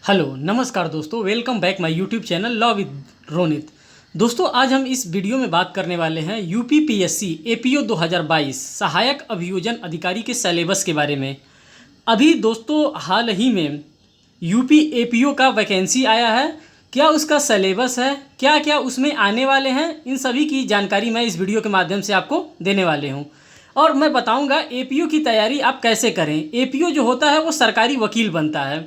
Hello नमस्कार दोस्तों, welcome back my YouTube channel law with Ronit. दोस्तों, आज हम इस वीडियो में बात करने वाले हैं यूपीपीएससी एपीओ 2022 सहायक अभियोजन अधिकारी के सिलेबस के बारे में। अभी दोस्तों हाल ही में यूपी एपीओ का वैकेंसी आया है। क्या उसका सिलेबस है, क्या क्या उसमें आने वाले हैं, इन सभी की जानकारी मैं इस वीडियो के माध्यम से आपको देने वाले हूँ। और मैं बताऊँगा एपीओ की तैयारी आप कैसे करें। एपीओ जो होता है वो सरकारी वकील बनता है।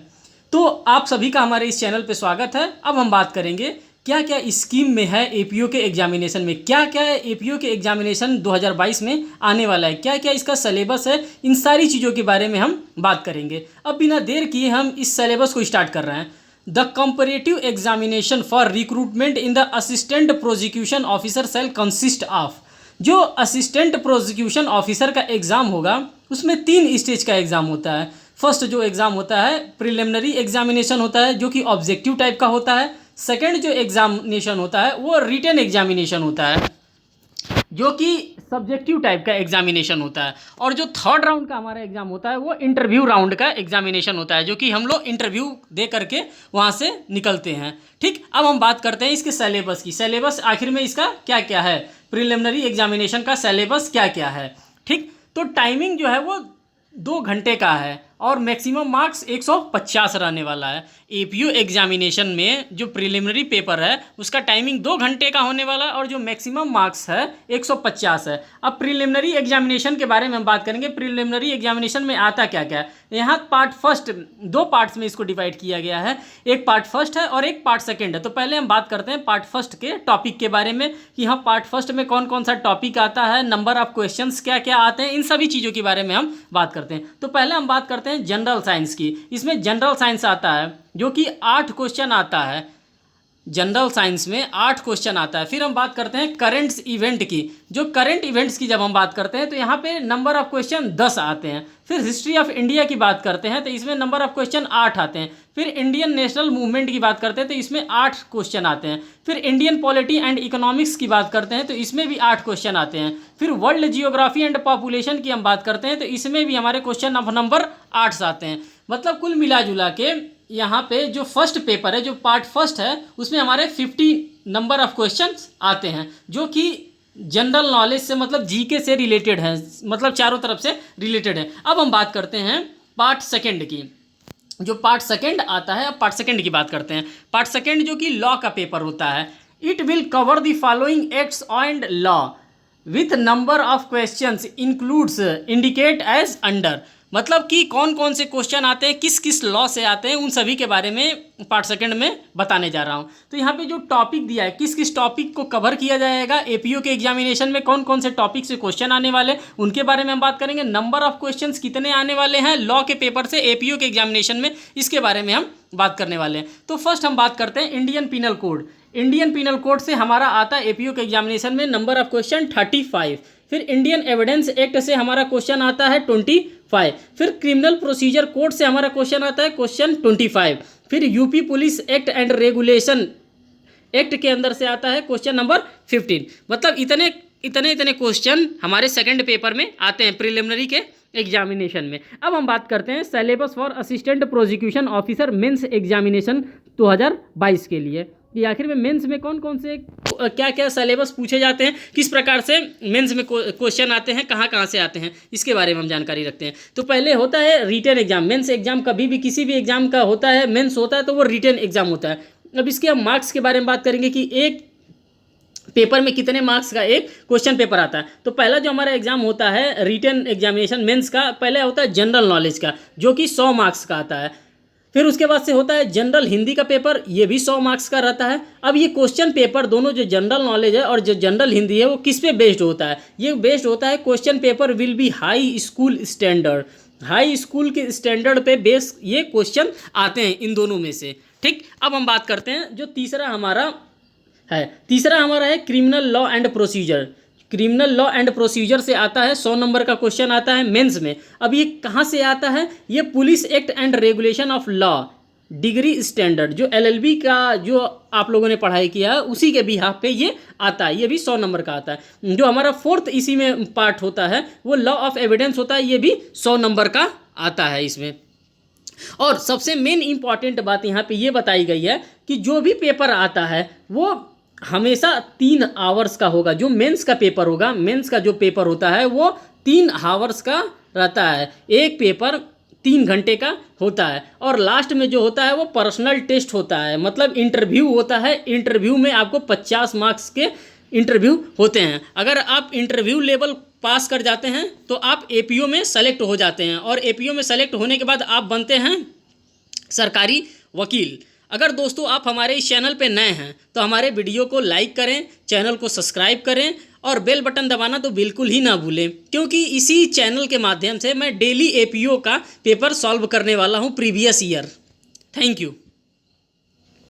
तो आप सभी का हमारे इस चैनल पे स्वागत है। अब हम बात करेंगे क्या क्या स्कीम में है एपीओ के एग्जामिनेशन में, क्या क्या एपीओ के एग्जामिनेशन 2022 में आने वाला है, क्या क्या इसका सिलेबस है। इन सारी चीज़ों के बारे में हम बात करेंगे। अब बिना देर किए हम इस सिलेबस को स्टार्ट कर रहे हैं। The comparative examination for recruitment in the assistant prosecution officer cell consist of. जो असिस्टेंट प्रोसिक्यूशन ऑफिसर का एग्ज़ाम होगा उसमें 3 स्टेज का एग्ज़ाम होता है। फर्स्ट जो एग्ज़ाम होता है प्रिलिमिनरी एग्जामिनेशन होता है, जो कि ऑब्जेक्टिव टाइप का होता है। सेकंड जो एग्जामिनेशन होता है वो रिटन एग्जामिनेशन होता है, जो कि सब्जेक्टिव टाइप का एग्जामिनेशन होता है। और जो थर्ड राउंड का हमारा एग्ज़ाम होता है वो इंटरव्यू राउंड का एग्जामिनेशन होता है, जो कि हम लोग इंटरव्यू दे करके वहाँ से निकलते हैं। ठीक, अब हम बात करते हैं इसके सिलेबस की। सिलेबस आखिर में इसका क्या क्या है, प्रिलिमिनरी एग्जामिनेशन का सिलेबस क्या क्या है। ठीक, तो टाइमिंग जो है वो 2 घंटे का है और मैक्सिमम मार्क्स 150 रहने वाला है। एपीओ एग्जामिनेशन में जो प्रिलिमिनरी पेपर है उसका टाइमिंग 2 घंटे का होने वाला है और जो मैक्सिमम मार्क्स है 150 है। अब प्रिलिमिनरी एग्जामिनेशन के बारे में हम बात करेंगे। प्रिलिमिनरी एग्जामिनेशन में आता क्या क्या है। यहाँ पार्ट फर्स्ट 2 पार्ट्स में इसको डिवाइड किया गया है। एक पार्ट फर्स्ट है और एक पार्ट सेकेंड है। तो पहले हम बात करते हैं पार्ट फर्स्ट के टॉपिक के बारे में कि हाँ पार्ट फर्स्ट में कौन कौन सा टॉपिक आता है, नंबर ऑफ क्वेश्चंस क्या क्या आते हैं, इन सभी चीज़ों के बारे में हम बात करते हैं। तो पहले हम बात करते हैं जनरल साइंस की। इसमें जनरल साइंस आता है जो कि 8 क्वेश्चन आता है। जनरल साइंस में 8 क्वेश्चन आता है। फिर हम बात करते हैं करंट इवेंट की। जो करंट इवेंट्स की जब हम बात करते हैं तो यहाँ पे नंबर ऑफ क्वेश्चन 10 आते हैं। फिर हिस्ट्री ऑफ इंडिया की बात करते हैं तो इसमें नंबर ऑफ क्वेश्चन 8 आते हैं। फिर इंडियन नेशनल मूवमेंट की बात करते हैं तो इसमें 8 क्वेश्चन आते हैं। फिर इंडियन पॉलिटी एंड इकोनॉमिक्स की बात करते हैं तो इसमें भी 8 क्वेश्चन आते हैं। फिर वर्ल्ड जियोग्राफी एंड पॉपुलेशन की हम बात करते हैं तो इसमें भी हमारे क्वेश्चन ऑफ नंबर 8 आते हैं। मतलब कुल मिला जुला के यहाँ पे जो फर्स्ट पेपर है, जो पार्ट फर्स्ट है, उसमें हमारे 50 नंबर ऑफ क्वेश्चंस आते हैं, जो कि जनरल नॉलेज से मतलब जीके से रिलेटेड है, मतलब चारों तरफ से रिलेटेड है। अब हम बात करते हैं पार्ट सेकंड की। जो पार्ट सेकंड आता है, अब पार्ट सेकंड की बात करते हैं। पार्ट सेकंड जो कि लॉ का पेपर होता है। It will cover the following acts and law with number of questions includes indicate as under. मतलब कि कौन कौन से क्वेश्चन आते हैं, किस किस लॉ से आते हैं, उन सभी के बारे में पार्ट सेकंड में बताने जा रहा हूं। तो यहाँ पे जो टॉपिक दिया है, किस किस टॉपिक को कवर किया जाएगा एपीओ के एग्जामिनेशन में, कौन कौन से टॉपिक से क्वेश्चन आने वाले, उनके बारे में हम बात करेंगे। नंबर ऑफ क्वेश्चंस कितने आने वाले हैं लॉ के पेपर से एपीओ के एग्जामिनेशन में, इसके बारे में हम बात करने वाले हैं। तो फर्स्ट हम बात करते हैं Indian penal code. Indian penal code से हमारा आता है एपीओ के एग्जामिनेशन में नंबर ऑफ क्वेश्चन 35। फिर इंडियन एविडेंस एक्ट से हमारा क्वेश्चन आता है 25। फिर क्रिमिनल प्रोसीजर कोड से हमारा क्वेश्चन आता है क्वेश्चन 25। फिर UP police act and regulation act के अंदर से आता है क्वेश्चन नंबर 15। मतलब इतने क्वेश्चन हमारे सेकंड पेपर में आते हैं प्रिलिमिनरी के एग्जामिनेशन में। अब हम बात करते हैं syllabus for assistant prosecution officer mains examination 2022 के लिए कि आखिर में मेंस में कौन कौन से क्या क्या सिलेबस पूछे जाते हैं, किस प्रकार से मेंस में क्वेश्चन आते हैं, कहाँ कहाँ से आते हैं, इसके बारे में हम जानकारी रखते हैं। तो पहले होता है रिटन एग्जाम। मेंस एग्जाम कभी भी किसी भी एग्जाम का होता है, मेंस होता है तो वो रिटन एग्जाम होता है। अब इसके हम मार्क्स के बारे में बात करेंगे कि एक पेपर में कितने मार्क्स का एक क्वेश्चन पेपर आता है। तो पहला जो हमारा एग्जाम होता है रिटन एग्जामिनेशन मेंस का, पहले होता है जनरल नॉलेज का, जो कि 100 मार्क्स का आता है। फिर उसके बाद से होता है जनरल हिंदी का पेपर, ये भी 100 मार्क्स का रहता है। अब ये क्वेश्चन पेपर दोनों, जो जनरल नॉलेज है और जो जनरल हिंदी है, वो किस पे बेस्ड होता है। ये बेस्ड होता है question paper will be high school standard. High school के स्टैंडर्ड पे बेस ये क्वेश्चन आते हैं इन दोनों में से। ठीक, अब हम बात करते हैं जो तीसरा हमारा है criminal law and procedure. Criminal law and procedure से आता है 100 नंबर का क्वेश्चन आता है मेंस में। अब ये कहाँ से आता है, ये police act and regulation of law degree standard, जो एलएलबी का जो आप लोगों ने पढ़ाई किया है उसी के बिहाफ पे ये आता है। ये भी 100 नंबर का आता है। जो हमारा फोर्थ इसी में पार्ट होता है वो लॉ ऑफ एविडेंस होता है, ये भी 100 नंबर का आता है इसमें। और सबसे मेन इम्पॉर्टेंट बात यहाँ पे ये बताई गई है कि जो भी पेपर आता है वो हमेशा 3 आवर्स का होगा। जो मेंस का पेपर होगा, मेंस का जो पेपर होता है वो 3 आवर्स का रहता है। एक पेपर 3 घंटे का होता है और लास्ट में जो होता है वो पर्सनल टेस्ट होता है, मतलब इंटरव्यू होता है। इंटरव्यू में आपको 50 मार्क्स के इंटरव्यू होते हैं। अगर आप इंटरव्यू लेवल पास कर जाते हैं तो आप एपीओ में सेलेक्ट हो जाते हैं और एपीओ में सेलेक्ट होने के बाद आप बनते हैं सरकारी वकील। अगर दोस्तों आप हमारे इस चैनल पे नए हैं तो हमारे वीडियो को लाइक करें, चैनल को सब्सक्राइब करें और बेल बटन दबाना तो बिल्कुल ही ना भूलें, क्योंकि इसी चैनल के माध्यम से मैं डेली एपीओ का पेपर सॉल्व करने वाला हूँ प्रीवियस ईयर। Thank you.